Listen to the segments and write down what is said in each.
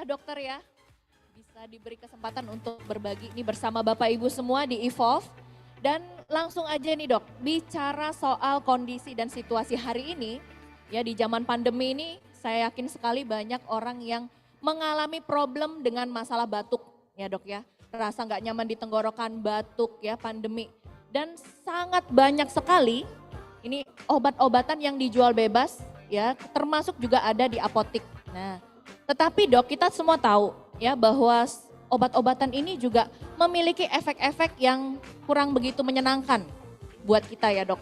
dokter ya, bisa diberi kesempatan untuk berbagi ini bersama Bapak Ibu semua di Evolve. Dan langsung aja nih dok, bicara soal kondisi dan situasi hari ini, ya di zaman pandemi ini saya yakin sekali banyak orang yang mengalami problem dengan masalah batuk ya dok ya. Rasa nggak nyaman di tenggorokan, batuk ya pandemi. Dan sangat banyak sekali ini obat-obatan yang dijual bebas ya, termasuk juga ada di apotik. Nah, tetapi dok kita semua tahu ya bahwa obat-obatan ini juga memiliki efek-efek yang kurang begitu menyenangkan buat kita ya dok.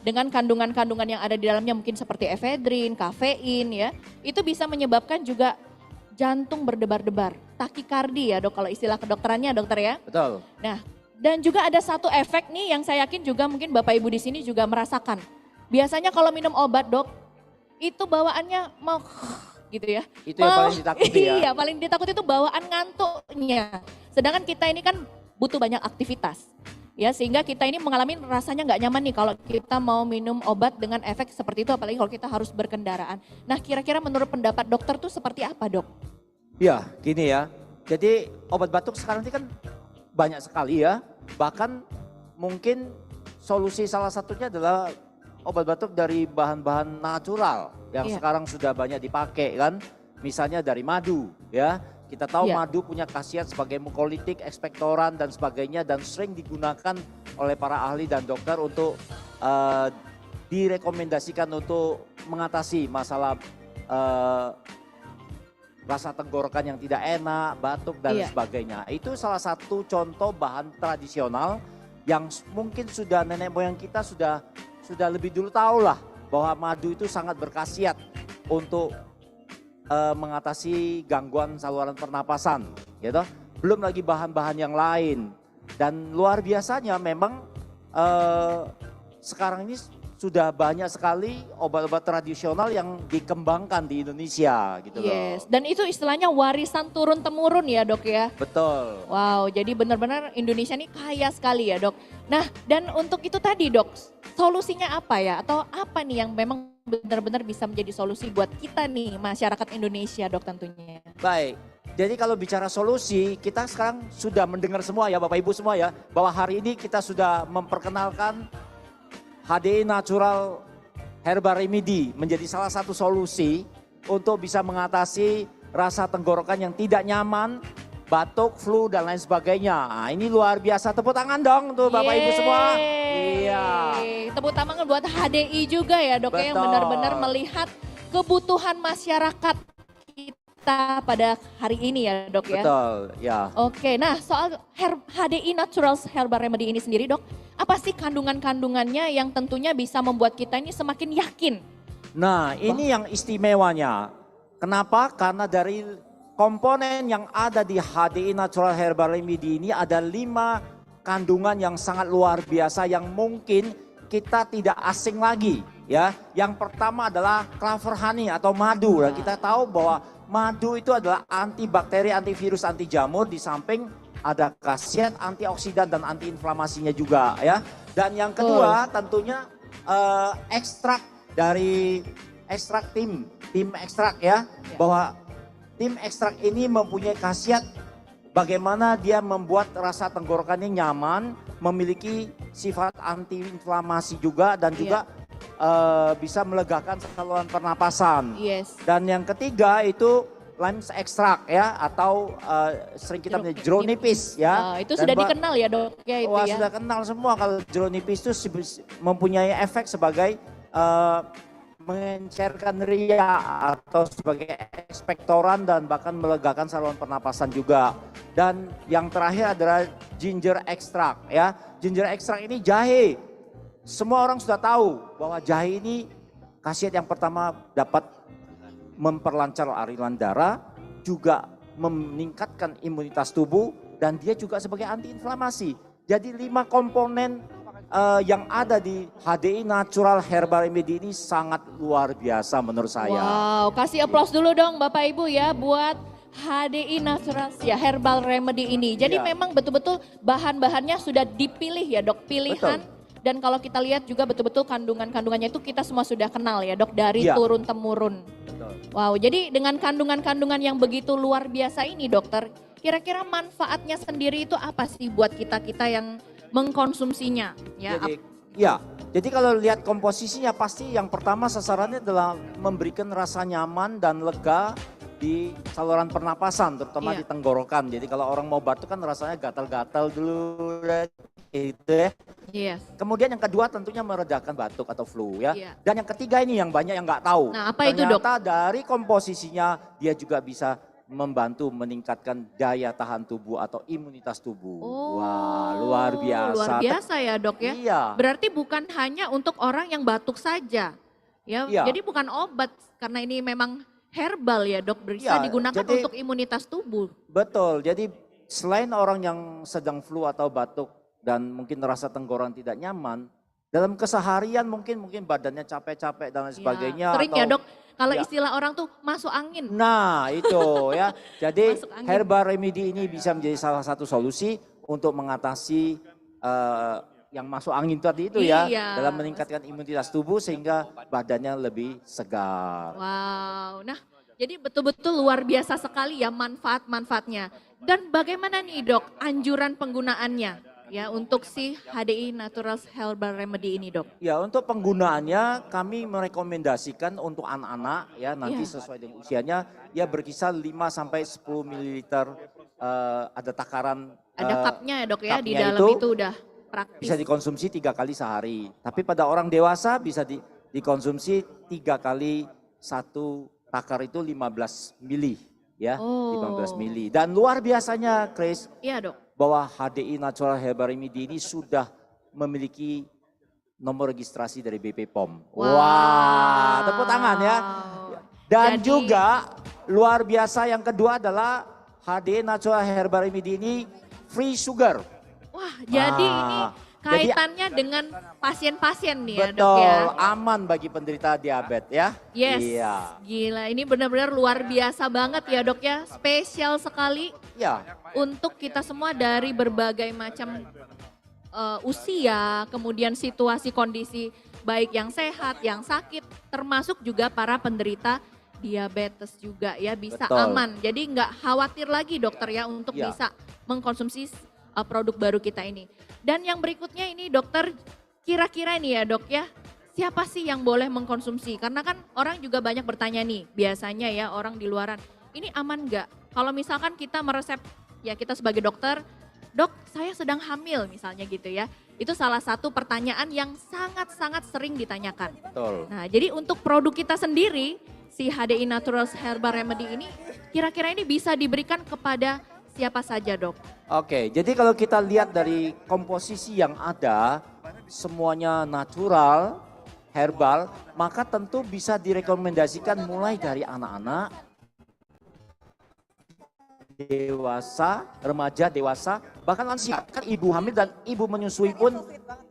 Dengan kandungan-kandungan yang ada di dalamnya mungkin seperti efedrin, kafein ya. Itu bisa menyebabkan juga jantung berdebar-debar, takikardi ya dok kalau istilah kedokterannya dokter ya. Betul. Nah dan juga ada satu efek nih yang saya yakin juga mungkin Bapak Ibu di sini juga merasakan. Biasanya kalau minum obat dok, itu bawaannya mau gitu ya. Itu yang paling ditakuti ya. Iya, paling ditakuti itu bawaan ngantuknya. Sedangkan kita ini kan butuh banyak aktivitas. Ya, sehingga kita ini mengalami rasanya nggak nyaman nih kalau kita mau minum obat dengan efek seperti itu, apalagi kalau kita harus berkendaraan. Nah, kira-kira menurut pendapat dokter tuh seperti apa, Dok? Ya, gini ya. Jadi obat batuk sekarang ini kan banyak sekali ya. Bahkan mungkin solusi salah satunya adalah obat batuk dari bahan-bahan natural yang sekarang sudah banyak dipakai kan. Misalnya dari madu ya. Kita tahu madu punya khasiat sebagai mukolitik, ekspektoran dan sebagainya dan sering digunakan oleh para ahli dan dokter untuk direkomendasikan untuk mengatasi masalah rasa tenggorokan yang tidak enak, batuk dan sebagainya. Itu salah satu contoh bahan tradisional yang mungkin sudah nenek moyang kita sudah lebih dulu tahu lah bahwa madu itu sangat berkhasiat untuk mengatasi gangguan saluran pernapasan, gitu. Belum lagi bahan-bahan yang lain. Dan luar biasanya memang sekarang ini sudah banyak sekali obat-obat tradisional yang dikembangkan di Indonesia, gitu loh. Dan itu istilahnya warisan turun-temurun ya dok ya? Betul. Wow, jadi benar-benar Indonesia ini kaya sekali ya dok. Nah, dan untuk itu tadi dok, solusinya apa ya? Atau apa nih yang memang benar-benar bisa menjadi solusi buat kita nih masyarakat Indonesia dok tentunya? Baik, jadi kalau bicara solusi kita sekarang sudah mendengar semua ya Bapak Ibu semua ya. Bahwa hari ini kita sudah memperkenalkan HDI Natural Herbal Remedy menjadi salah satu solusi untuk bisa mengatasi rasa tenggorokan yang tidak nyaman, batuk, flu dan lain sebagainya. Nah, ini luar biasa, tepuk tangan dong untuk Bapak Ibu semua. Iya. Tepuk tangan buat HDI juga ya dok ya, yang benar-benar melihat kebutuhan masyarakat kita pada hari ini ya dok ya. Betul, ya. Oke, nah soal HDI Natural Herbal Remedy ini sendiri dok, apa sih kandungan-kandungannya yang tentunya bisa membuat kita ini semakin yakin? Nah ini yang istimewanya. Kenapa? Karena dari komponen yang ada di HDI Natural Herbal Remedy ini ada 5 kandungan yang sangat luar biasa yang mungkin kita tidak asing lagi ya. Yang pertama adalah clover honey atau madu. Nah, kita tahu bahwa madu itu adalah antibakteri, antivirus, anti jamur, di samping ada khasiat antioksidan dan antiinflamasinya juga ya. Dan yang kedua tentunya ekstrak dari ekstrak tim ekstrak ya. Bahwa tim ekstrak ini mempunyai khasiat bagaimana dia membuat rasa tenggorokannya nyaman, memiliki sifat antiinflamasi juga dan juga bisa melegakan saluran pernapasan. Dan yang ketiga itu lime extract ya atau sering kita menyebut jeruk nipis ya. Itu sudah dikenal ya dok ya itu ya. Sudah kenal semua kalau jeruk nipis itu mempunyai efek sebagai mengencerkan ria atau sebagai ekspektoran dan bahkan melegakan saluran pernapasan juga. Dan yang terakhir adalah ginger extract ya. Ginger extract ini jahe. Semua orang sudah tahu bahwa jahe ini khasiat yang pertama dapat memperlancar aliran darah, juga meningkatkan imunitas tubuh dan dia juga sebagai antiinflamasi. Jadi 5 komponen yang ada di HDI Natural Herbal Remedy ini sangat luar biasa menurut saya. Wow, kasih aplaus dulu dong Bapak Ibu ya buat HDI Natural ya Herbal Remedy ini. Jadi memang betul-betul bahan-bahannya sudah dipilih ya dok, pilihan Dan kalau kita lihat juga betul-betul kandungannya itu kita semua sudah kenal ya dok, dari Iya. turun-temurun. Betul. Wow, jadi dengan kandungan-kandungan yang begitu luar biasa ini dokter, kira-kira manfaatnya sendiri itu apa sih buat kita-kita yang mengkonsumsinya? Ya, Jadi kalau lihat komposisinya pasti yang pertama sasarannya adalah memberikan rasa nyaman dan lega di saluran pernapasan, terutama Iya. di tenggorokan. Jadi kalau orang mau batuk kan rasanya gatal-gatal dulu gitu ya. yes. Kemudian yang kedua tentunya meredakan batuk atau flu ya. Iya. Dan yang ketiga ini yang banyak yang nggak tahu. Nah, apa itu, Dok? Ternyata dari komposisinya dia juga bisa membantu meningkatkan daya tahan tubuh atau imunitas tubuh. Wah, luar biasa. Luar biasa ya dok ya. Iya. Berarti bukan hanya untuk orang yang batuk saja. Ya, Iya. jadi bukan obat karena ini memang herbal ya dok, bisa Iya, digunakan jadi- untuk imunitas tubuh. Betul. Jadi selain orang yang sedang flu atau batuk dan mungkin rasa tenggorokan tidak nyaman, dalam keseharian mungkin badannya capek-capek dan lain sebagainya. Ya, sering atau- ya dok, kalau Ya. istilah orang tuh masuk angin. Nah itu ya, jadi Masuk angin. herbal remedy ini bisa menjadi salah satu solusi untuk mengatasi yang masuk angin tadi itu ya, Iya. dalam meningkatkan imunitas tubuh sehingga badannya lebih segar. Wow, nah jadi betul-betul luar biasa sekali ya manfaat-manfaatnya. Dan bagaimana nih dok anjuran penggunaannya ya untuk si HDI Natural Herbal Remedy ini dok? Ya untuk penggunaannya kami merekomendasikan untuk anak-anak ya nanti Iya. sesuai dengan usianya ya berkisar 5 sampai 10 ml ada takaran Ada cupnya ya dok ya, di cupnya dalam itu udah praktis. bisa dikonsumsi 3 kali sehari. Tapi pada orang dewasa bisa dikonsumsi 3 kali satu takar itu 15 mili ya, Oh. 15 mili. Dan luar biasanya Chris Iya dok. bahwa HDI Natural Herbal Remedy ini sudah memiliki nomor registrasi dari BP POM. Wah, tepuk tangan ya. Dan Jadi- juga luar biasa yang kedua adalah HDI Natural Herbal Remedy ini free sugar. Wah, jadi ini Ah, kaitannya dengan pasien-pasien nih ya dok Betul, ya. aman bagi penderita diabetes ya. Yes, Iya. gila ini benar-benar luar biasa banget ya dok ya. Spesial sekali Ya, untuk kita semua dari berbagai macam usia, kemudian situasi kondisi baik yang sehat, yang sakit, termasuk juga para penderita diabetes juga ya bisa Betul. aman. Jadi nggak khawatir lagi dokter ya untuk Ya. bisa mengkonsumsi produk baru kita ini. Dan yang berikutnya ini dokter, kira-kira nih ya dok ya, siapa sih yang boleh mengkonsumsi? Karena kan orang juga banyak bertanya nih, biasanya ya orang di luaran, ini aman nggak? Kalau misalkan kita meresep, ya kita sebagai dokter, dok saya sedang hamil misalnya gitu ya. Itu salah satu pertanyaan yang sangat-sangat sering ditanyakan. betul. Nah jadi untuk produk kita sendiri, si HDI Natural Herbal Remedy ini kira-kira ini bisa diberikan kepada siapa saja dok? Oke, jadi kalau kita lihat dari komposisi yang ada, semuanya natural, herbal, maka tentu bisa direkomendasikan mulai dari anak-anak, dewasa, remaja, dewasa, bahkan lansia. Kan ibu hamil dan ibu menyusui pun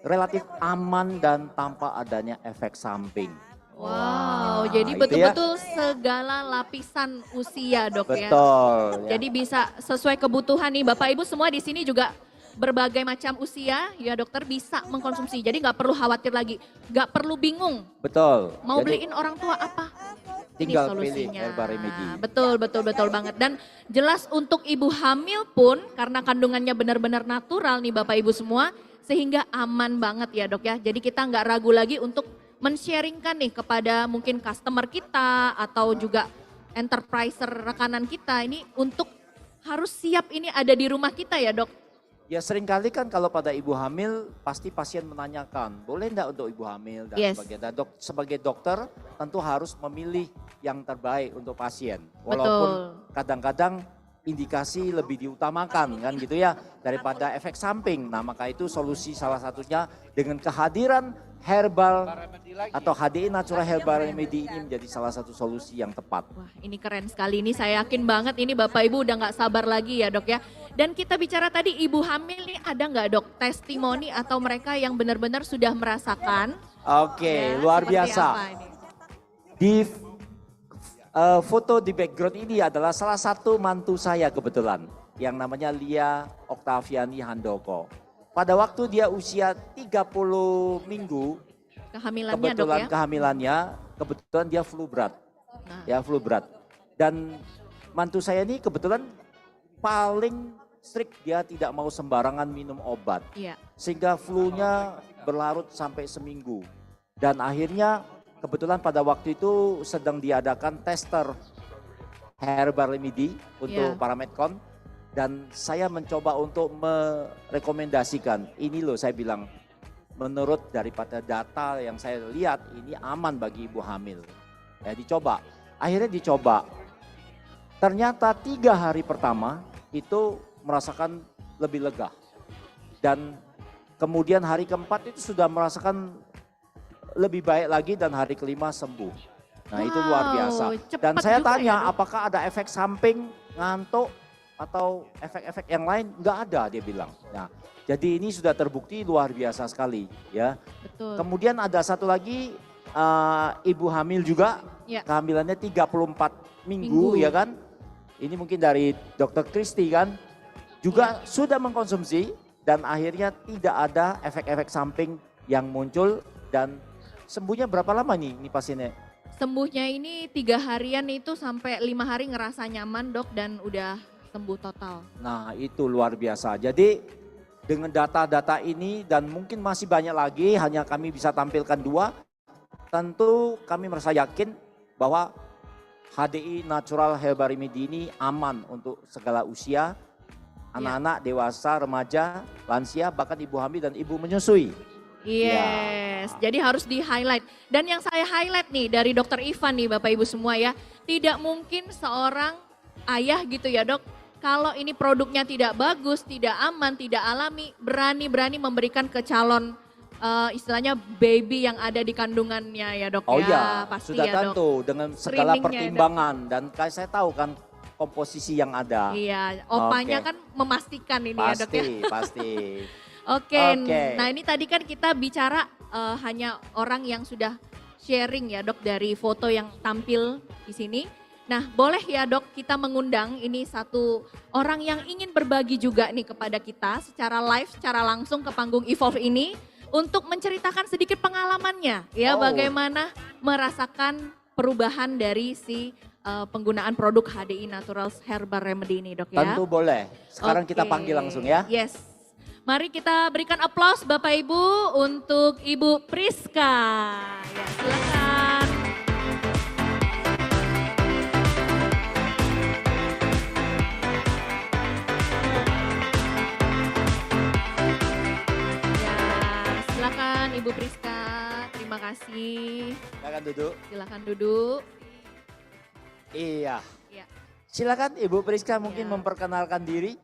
relatif aman dan tanpa adanya efek samping. Wow, Wah, jadi itu ya. betul-betul segala lapisan usia dok ya. Betul. ya. Jadi bisa sesuai kebutuhan nih Bapak Ibu semua di sini juga berbagai macam usia ya dokter bisa mengkonsumsi. Jadi nggak perlu khawatir lagi, nggak perlu bingung Betul. mau Jadi beliin orang tua apa. tinggal Ini pilih solusinya. herbal remedy. Betul banget. Dan jelas untuk ibu hamil pun karena kandungannya benar-benar natural nih Bapak Ibu semua sehingga aman banget ya dok ya. Jadi kita nggak ragu lagi untuk men-sharingkan nih kepada mungkin customer kita atau juga enterpriser rekanan kita ini untuk harus siap ini ada di rumah kita ya dok. Ya seringkali kan kalau pada ibu hamil pasti pasien menanyakan boleh enggak untuk ibu hamil dan Yes. sebagainya. Dan sebagai dokter tentu harus memilih yang terbaik untuk pasien. Walaupun kadang-kadang indikasi lebih diutamakan kan gitu ya daripada efek samping. Nah maka itu solusi salah satunya dengan kehadiran herbal atau HDI Natural Herbal Remedy ini menjadi salah satu solusi yang tepat. Wah ini keren sekali, ini saya yakin banget ini Bapak Ibu udah gak sabar lagi ya dok ya. Dan kita bicara tadi ibu hamil nih ada gak dok testimoni atau mereka yang benar-benar sudah merasakan. Oke, ya, luar seperti biasa. apa ini? Di foto di background ini adalah salah satu mantu saya kebetulan yang namanya Lia Oktaviani Handoko. pada waktu dia usia 30 minggu, Kehamilannya dok kebetulan ya. kehamilannya, kebetulan dia flu berat. Nah, Ya flu berat. Dan mantu saya ini kebetulan paling strict, dia tidak mau sembarangan minum obat. iya. Sehingga flu-nya berlarut sampai seminggu. Dan akhirnya kebetulan pada waktu itu sedang diadakan tester herbal remedy untuk Iya. para medcon. Dan saya mencoba untuk merekomendasikan, ini loh saya bilang, menurut daripada data yang saya lihat ini aman bagi ibu hamil. Ya dicoba, akhirnya dicoba. Ternyata 3 hari pertama itu merasakan lebih lega. Dan kemudian hari keempat itu sudah merasakan lebih baik lagi dan hari kelima sembuh. Nah itu luar Wow, biasa. cepet Dan saya juga tanya ya, Dok. apakah ada efek samping, ngantuk atau efek-efek yang lain? Enggak ada dia bilang. Nah jadi ini sudah terbukti luar biasa sekali ya. Betul. Kemudian ada satu lagi ibu hamil juga, Ya. kehamilannya 34 Minggu. minggu ya kan. Ini mungkin dari Dokter Kristi kan, juga sudah mengkonsumsi dan akhirnya tidak ada efek-efek samping yang muncul dan sembuhnya berapa lama nih ini pasiennya? Sembuhnya ini 3 harian itu sampai 5 hari ngerasa nyaman dok dan udah sembuh total. Nah itu luar biasa. Jadi dengan data-data ini dan mungkin masih banyak lagi, hanya kami bisa tampilkan 2. Tentu kami merasa yakin bahwa HDI Natural Herbal Remedy ini aman untuk segala usia, anak-anak, dewasa, remaja, lansia, bahkan ibu hamil dan ibu menyusui. Yes, jadi harus di-highlight. Dan yang saya highlight nih dari Dokter Ivan nih Bapak Ibu semua ya, tidak mungkin seorang ayah gitu ya dok, kalau ini produknya tidak bagus, tidak aman, tidak alami, berani-berani memberikan ke calon istilahnya baby yang ada di kandungannya ya dok Oh ya, iya, pasti sudah ya dok. tentu dengan segala Screeningnya, pertimbangan dan kayak saya tahu kan komposisi yang ada. Iya, opanya Oke. kan memastikan ini ya dok ya. Pasti, pasti. Oke, Oke. nah ini tadi kan kita bicara hanya orang yang sudah sharing ya dok dari foto yang tampil di sini. Nah boleh ya dok kita mengundang ini satu orang yang ingin berbagi juga nih kepada kita secara live, secara langsung ke panggung Evolve ini. Untuk menceritakan sedikit pengalamannya ya Oh. bagaimana merasakan perubahan dari si penggunaan produk HDI Natural Herbal Remedy ini dok ya. Tentu boleh. Sekarang kita Oke. panggil langsung ya. Yes. Mari kita berikan aplaus Bapak Ibu untuk Ibu Priska. Ya, silakan. Ya, silakan Ibu Priska. Terima kasih. Silakan duduk. Silakan duduk. Iya. Ya. Silakan Ibu Priska mungkin Ya. memperkenalkan diri.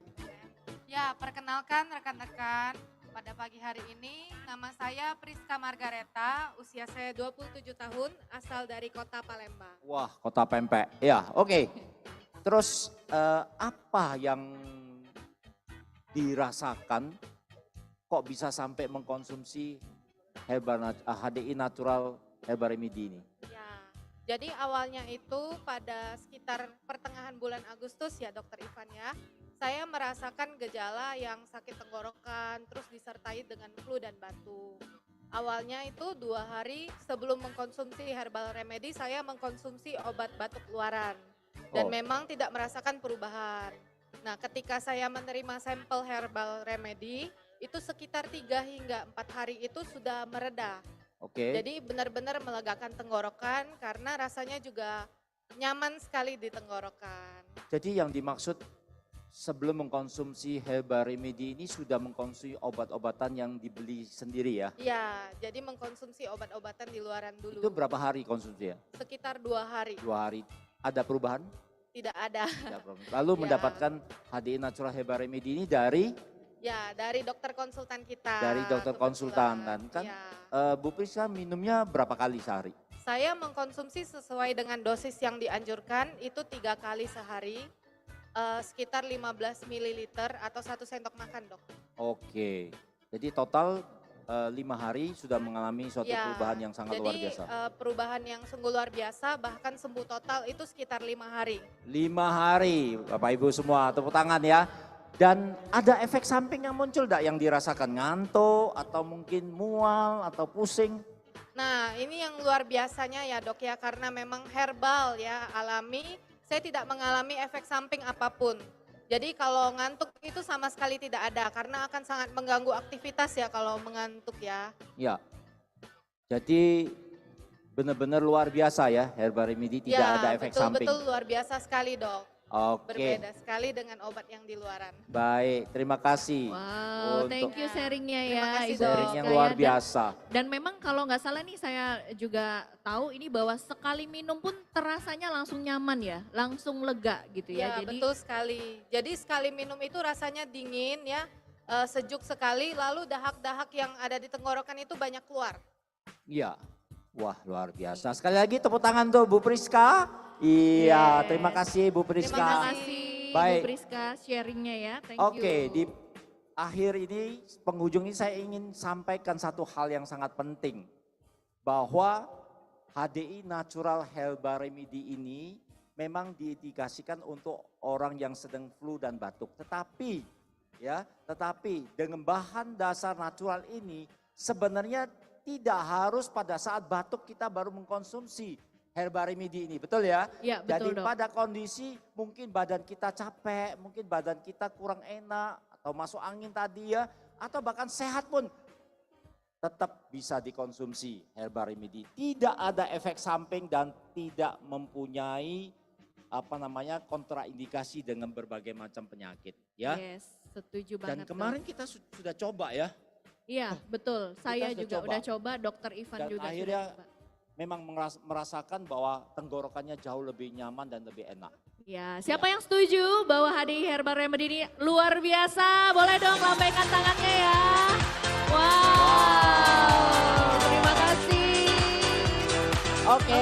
Ya, perkenalkan rekan-rekan, pada pagi hari ini nama saya Priska Margareta, usia saya 27 tahun, asal dari kota Palembang. Wah, Kota Pempek. Ya, oke. Terus apa yang dirasakan kok bisa sampai mengkonsumsi HDI Natural Herbal Remedy ini? Ya, jadi awalnya itu pada sekitar pertengahan bulan Agustus ya Dokter Ivan ya, saya merasakan gejala yang sakit tenggorokan, terus disertai dengan flu dan batuk. Awalnya itu 2 hari sebelum mengkonsumsi herbal remedy, saya mengkonsumsi obat batuk luaran. Dan Oh. memang tidak merasakan perubahan. Nah ketika saya menerima sampel herbal remedy, itu sekitar 3 hingga 4 hari itu sudah mereda. Oke. Jadi benar-benar melegakan tenggorokan karena rasanya juga nyaman sekali di tenggorokan. Jadi yang dimaksud sebelum mengkonsumsi herbal remedy ini sudah mengkonsumsi obat-obatan yang dibeli sendiri ya? Iya, jadi mengkonsumsi obat-obatan di luaran dulu. Itu berapa hari konsumsi ya? Sekitar 2 hari, 2 hari. Ada perubahan? tidak ada. Tidak perubahan. Lalu Ya. mendapatkan HDI Natural Herbal Remedy ini dari Ya, dari dokter konsultan kita. Dari dokter konsultan, kebetulan. kan? Ya. Bu Priska minumnya berapa kali sehari? Saya mengkonsumsi sesuai dengan dosis yang dianjurkan, itu 3 kali sehari, sekitar 15 ml atau 1 sendok makan dok. Oke. Jadi total 5 hari sudah mengalami suatu Ya, perubahan yang sangat luar biasa. perubahan yang sungguh luar biasa, bahkan sembuh total itu sekitar 5 hari. 5 hari, Bapak Ibu semua tepuk tangan ya. Dan ada efek samping yang muncul enggak yang dirasakan? Ngantuk atau mungkin mual atau pusing? Nah, ini yang luar biasanya ya dok ya, karena memang herbal ya, alami. Saya tidak mengalami efek samping apapun. Jadi kalau ngantuk itu sama sekali tidak ada, karena akan sangat mengganggu aktivitas ya kalau mengantuk ya. Ya, jadi benar-benar luar biasa ya Herbal Remedy, tidak Ya, ada efek samping. betul-betul luar biasa sekali dok. Oke, Berbeda sekali dengan obat yang di luaran. baik, terima kasih. Wow, thank you sharingnya ya Terima kasih, Ibu Dok. Sharing Rizka yang ya. luar Dan- biasa. Dan memang kalau nggak salah nih saya juga tahu ini bahwa sekali minum pun terasanya langsung nyaman ya, langsung lega gitu ya. Ya, Jadi betul sekali. Jadi sekali minum itu rasanya dingin ya, sejuk sekali, lalu dahak-dahak yang ada di tenggorokan itu banyak keluar. Iya, wah luar biasa. Sekali lagi tepuk tangan tuh Bu Priska. Iya, Yes. terima kasih Bu terima Priska. kasih Baik. Bu Priska sharingnya ya. Thank Oke, you. di akhir ini, penghujung ini saya ingin sampaikan satu hal yang sangat penting. Bahwa HDI Natural Herbal Remedy ini memang diindikasikan untuk orang yang sedang flu dan batuk. Tetapi dengan bahan dasar natural ini sebenarnya tidak harus pada saat batuk kita baru mengkonsumsi Herbal Remedy ini, betul ya? Ya, Jadi betul dok. pada kondisi mungkin badan kita capek, mungkin badan kita kurang enak atau masuk angin tadi ya, atau bahkan sehat pun tetap bisa dikonsumsi Herbal Remedy. Tidak ada efek samping dan tidak mempunyai kontraindikasi dengan berbagai macam penyakit ya. Yes, setuju Dan banget. kemarin Dok. kita sudah coba ya, Iya betul, saya sudah juga coba. udah coba, Dokter Ivan Dan juga akhirnya sudah coba. memang merasakan bahwa tenggorokannya jauh lebih nyaman dan lebih enak. Ya, siapa yang setuju bahwa HDI Herbal Remedy ini luar biasa? Boleh dong lambaikan tangannya ya. Wow, terima kasih. Oke.